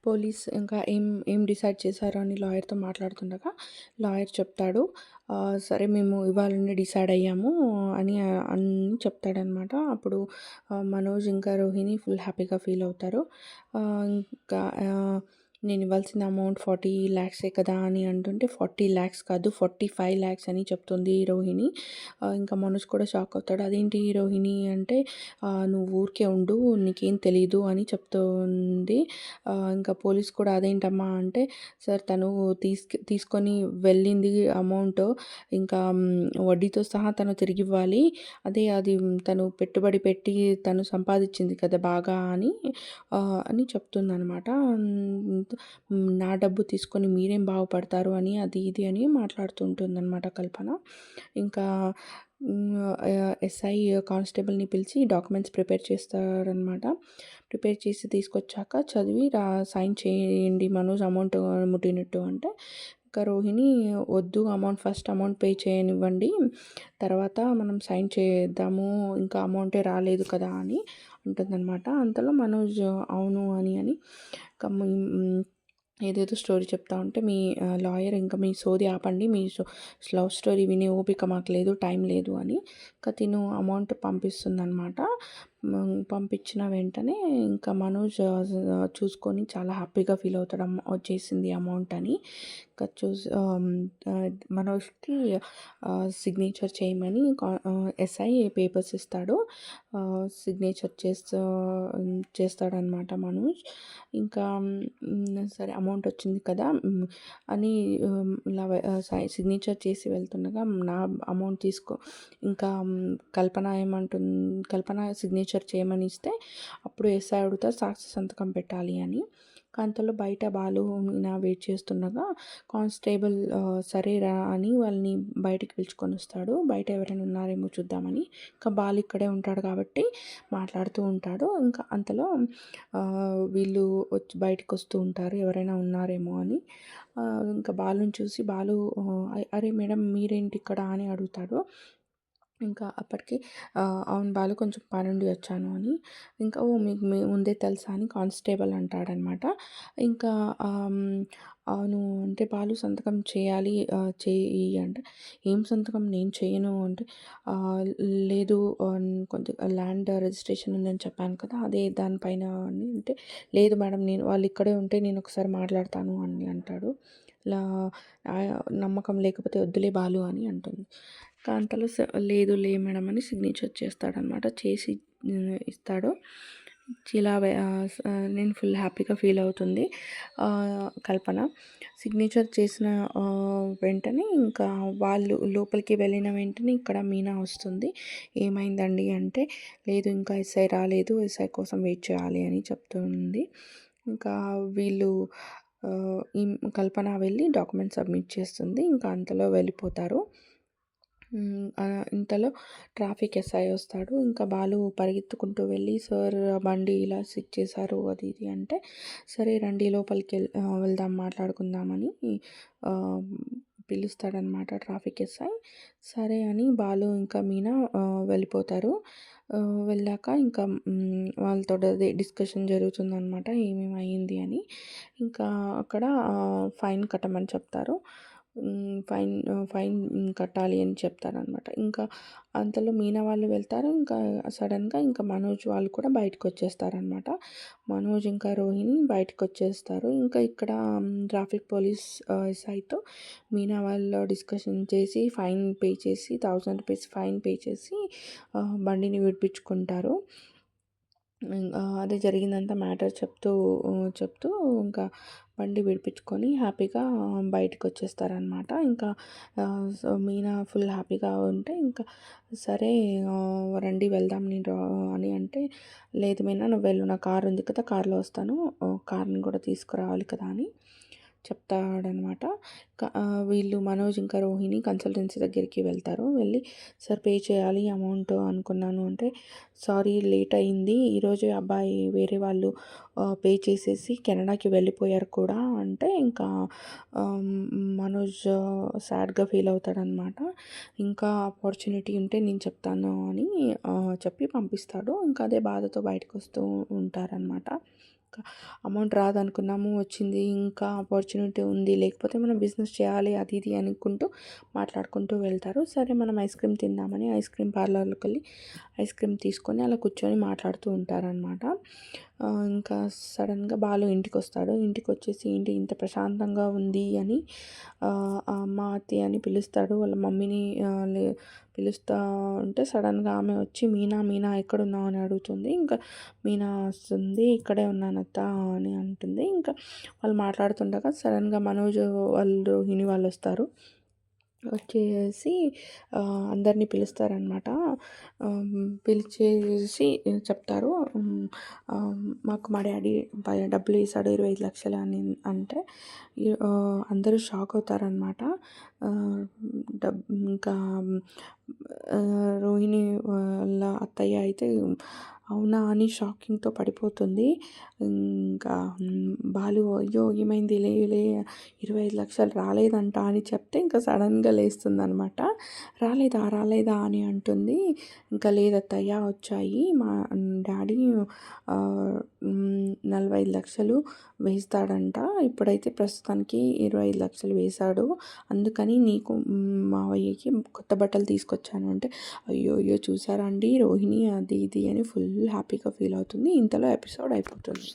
Police ఇంకా ఏం ఏం డిసైడ్ చేశారు అని లాయర్‌తో మాట్లాడుతుండగా లాయర్ చెప్తాడు. సరే మేము ఇవాళనే డిసైడ్ అయ్యాము అని చెప్తాడనమాట. అప్పుడు మనోజ్ ఇంకా రోహిణి ఫుల్ హ్యాపీగా ఫీల్ అవుతారు. ఇంకా నేను ఇవ్వాల్సిన అమౌంట్ 40 లాక్సే కదా అని అంటుంటే 40 లాక్స్ కాదు 45 లాక్స్ అని చెప్తుంది రోహిణి. ఇంకా మనోజ్ కూడా షాక్ అవుతాడు. అదేంటి రోహిణి అంటే నువ్వు ఊరికే ఉండు నీకేం తెలీదు అని చెప్తుంది. ఇంకా పోలీస్ కూడా అదేంటమ్మా అంటే సార్ తను తీసుకొని వెళ్ళింది అమౌంట్ ఇంకా వడ్డీతో సహా తను తిరిగివ్వాలి. అది తను పెట్టుబడి పెట్టి తను సంపాదించింది కదా బాగా అని చెప్తుందనమాట. నా డబ్బు తీసుకొని మీరేం బాగుపడతారు అని అది ఇది అని మాట్లాడుతూ ఉంటుందన్నమాట కల్పన. ఇంకా ఎస్ఐ కానిస్టేబుల్ని పిలిచి డాక్యుమెంట్స్ ప్రిపేర్ చేస్తారనమాట. ప్రిపేర్ చేసి తీసుకొచ్చాక చదివి సైన్ చేయండి మనోజ్ అమౌంట్ ముట్టినట్టు అంటే ఇంకా రోహిణి వద్దు ఫస్ట్ అమౌంట్ పే చేయనివ్వండి తర్వాత మనం సైన్ చేద్దాము ఇంకా అమౌంటే రాలేదు కదా అని ఉంటుందన్నమాట. అంతలో మనోజ్ అవును అని ఏదేదో స్టోరీ చెప్తా ఉంటే మీ లాయర్ ఇంకా మీ సోది ఆపండి మీ లవ్ స్టోరీ వినే ఓపిక మాకు లేదు టైం లేదు అని ఇంకా తిను అమౌంట్ పంపిస్తుందన్నమాట. పంపించిన వెంటనే ఇంకా మనోజ్ చూసుకొని చాలా హ్యాపీగా ఫీల్ అవుతాడు వచ్చేసింది అమౌంట్ అని. ఇంకా మనోజ్కి సిగ్నేచర్ చేయమని ఎస్ఐ పేపర్స్ ఇస్తాడు. సిగ్నేచర్ చేస్తాడనమాట మనోజ్. ఇంకా సరే అమౌంట్ వచ్చింది కదా అని ఇలా సిగ్నేచర్ చేసి వెళ్తుండగా నా అమౌంట్ తీసుకో ఇంకా కల్పన సిగ్నేచర్ చేయమని ఇస్తే అప్పుడు ఎస్ఐ అడుగుతారు సాక్షి సంతకం పెట్టాలి అని. అంతలో బయట బాలు మీనా వెయిట్ చేస్తుండగా కానిస్టేబుల్ సరే రా అని వాళ్ళని బయటికి పిలుచుకొని వస్తాడు. బయట ఎవరైనా ఉన్నారేమో చూద్దామని. ఇంకా బాలు ఇక్కడే ఉంటాడు కాబట్టి మాట్లాడుతూ ఉంటాడు. ఇంకా అంతలో వీళ్ళు వచ్చి బయటకు వస్తూ ఉంటారు ఎవరైనా ఉన్నారేమో అని. ఇంకా బాలుని చూసి బాలు అరే మేడం మీరేంటి ఇక్కడ అని అడుగుతాడు. ఇంకా అప్పటికి అవును బాలు కొంచెం పనుండి వచ్చాను అని. ఇంకా ఓ మీకు ముందే తెలుసా అని కానిస్టేబుల్ అంటాడనమాట. ఇంకా అవును అంటే బాలు సంతకం చేయాలి చెయ్యి అంటే ఏం సంతకం నేను చేయను అంటే లేదు కొంచెం ల్యాండ్ రిజిస్ట్రేషన్ ఉందని చెప్పాను కదా అదే దానిపైన అని అంటే లేదు మేడం నేను వాళ్ళు ఇక్కడే ఉంటే నేను ఒకసారి మాట్లాడతాను అని అంటాడు. ఇలా నమ్మకం లేకపోతే వద్దులే బాలు అని అంటుంది. అంతలో లేదు లే మేడం అని సిగ్నేచర్ చేస్తాడనమాట. చేసి ఇస్తాడు. ఇలా నేను ఫుల్ హ్యాపీగా ఫీల్ అవుతుంది కల్పన. సిగ్నేచర్ చేసిన వెంటనే ఇంకా వాళ్ళు లోపలికి వెళ్ళిన వెంటనే ఇక్కడ మీనా వస్తుంది. ఏమైందండి అంటే లేదు ఇంకా ఎస్ఐ రాలేదు ఎస్ఐ కోసం వెయిట్ చేయాలి అని చెప్తుంది. ఇంకా వీళ్ళు ఈ కల్పన వెళ్ళి డాక్యుమెంట్ సబ్మిట్ చేస్తుంది. ఇంకా అంతలో వెళ్ళిపోతారు. ఇంతలో ట్రాఫిక్ ఎస్ఐ వస్తాడు. ఇంకా బాలు పరిగెత్తుకుంటూ వెళ్ళి సార్ బండి ఇలా సిక్ చేశారు అది ఇది అంటే సరే రండి లోపలికి వెళ్దాం మాట్లాడుకుందామని పిలుస్తాడనమాట ట్రాఫిక్ ఎస్ఐ. సరే అని బాలు ఇంకా మీనా వెళ్ళిపోతారు. వెళ్ళాక ఇంకా వాళ్ళతో అదే డిస్కషన్ జరుగుతుందనమాట ఏమేమి అయ్యింది అని. ఇంకా అక్కడ ఫైన్ కట్టమని చెప్తారు. ఫైన్ కట్టాలి అని చెప్తారనమాట. ఇంకా అంతలో మీనా వాళ్ళు వెళ్తారు. ఇంకా సడన్గా ఇంకా మనోజ్ వాళ్ళు కూడా బయటకు వచ్చేస్తారనమాట. మనోజ్ ఇంకా రోహిణి బయటకు వచ్చేస్తారు. ఇంకా ఇక్కడ ట్రాఫిక్ పోలీస్ ఎస్ఐతో మీనా వాళ్ళు డిస్కషన్ చేసి ఫైన్ పే చేసి 1000 రూపీస్ ఫైన్ పే చేసి బండిని విడిపించుకుంటారు. అదే జరిగిందంతా మ్యాటర్ చెప్తూ ఇంకా బండి విడిపించుకొని హ్యాపీగా బయటకు వచ్చేస్తారనమాట. ఇంకా సో మీనా ఫుల్ హ్యాపీగా ఉంటే ఇంకా సరే రండి వెళ్దాం నేను అని అంటే లేదు మీనా నువ్వు వెళ్ళు నా కారు ఉంది కదా కార్లో వస్తాను కార్ని కూడా తీసుకురావాలి కదా అని చెప్తాడనమాట. వీళ్ళు మనోజ్ ఇంకా రోహిణి కన్సల్టెన్సీ దగ్గరికి వెళ్తారు. వెళ్ళి సార్ పే చేయాలి అమౌంట్ అనుకున్నాను అంటే సారీ లేట్ అయింది ఈరోజు అబ్బాయి వేరే వాళ్ళు పే చేసేసి కెనడాకి వెళ్ళిపోయారు కూడా అంటే ఇంకా మనోజ్ సాడ్గా ఫీల్ అవుతాడనమాట. ఇంకా ఆపర్చునిటీ ఉంటే నేను చెప్తాను అని చెప్పి పంపిస్తాడు. ఇంకా అదే బాధతో బయటకు వస్తూ ఉంటారనమాట. అమౌంట్ రాదనుకున్నాము, వచ్చింది, ఇంకా ఆపర్చునిటీ ఉంది, లేకపోతే మనం బిజినెస్ చేయాలి అది ఇది అనుకుంటూ మాట్లాడుకుంటూ వెళ్తారు. సరే మనం ఐస్ క్రీమ్ తిందామని ఐస్ క్రీమ్ పార్లర్‌లోకి వెళ్ళి ఐస్ క్రీమ్ తీసుకొని అలా కూర్చొని మాట్లాడుతూ ఉంటారనమాట. ఇంకా సడన్‌గా బాలు ఇంటికొస్తాడు. ఇంటికొచ్చేసి ఏంటి ఇంత ప్రశాంతంగా ఉంది అని అమ్మ, అత్తయ్య అని పిలుస్తాడు. వాళ్ళ మమ్మీని పిలుస్తా ఉంటే సడన్‌గా ఆమె వచ్చి మీనా, మీనా ఎక్కడున్నావు అని అడుగుతుంది. ఇంకా మీనా వస్తుంది. ఇక్కడే ఉన్నాను అత్త అని అంటుంది. ఇంకా వాళ్ళు మాట్లాడుతుండగా సడన్‌గా మనోజ్ వాళ్ళు, రోహిణి వాళ్ళొస్తారు. వచ్చేసి అందరిని పిలుస్తారనమాట. పిలిచేసి చెప్తారు. మాకు మా డ్యాడీ డబ్బులు వేసాడు 25,00,000 అని అంటే అందరూ షాక్ అవుతారనమాట. ఇంకా రోహిణి వాళ్ళ అత్తయ్య అయితే అవునా అని షాకింగ్‌తో పడిపోతుంది. ఇంకా బాలు అయ్యో ఏమైంది లే లే 25,00,000 రాలేదంట అని చెప్తే ఇంకా సడన్‌గా లేస్తుందనమాట. రాలేదా రాలేదా అని అంటుంది. ఇంకా లేదత్తయ్య వచ్చాయి. మా డ్యాడీ 45,00,000 వేస్తాడంట. ఇప్పుడైతే ప్రస్తుతానికి 25,00,000 వేశాడు. అందుకని నీకు మావయ్యకి కొత్త బట్టలు తీసుకొచ్చాను అంటే, అయ్యో అయ్యో చూసారా అండి రోహిణి అది ఇది అని ఫుల్ హ్యాపీగా ఫీల్ అవుతుంది. ఇంతలో ఎపిసోడ్ అయిపోతుంది.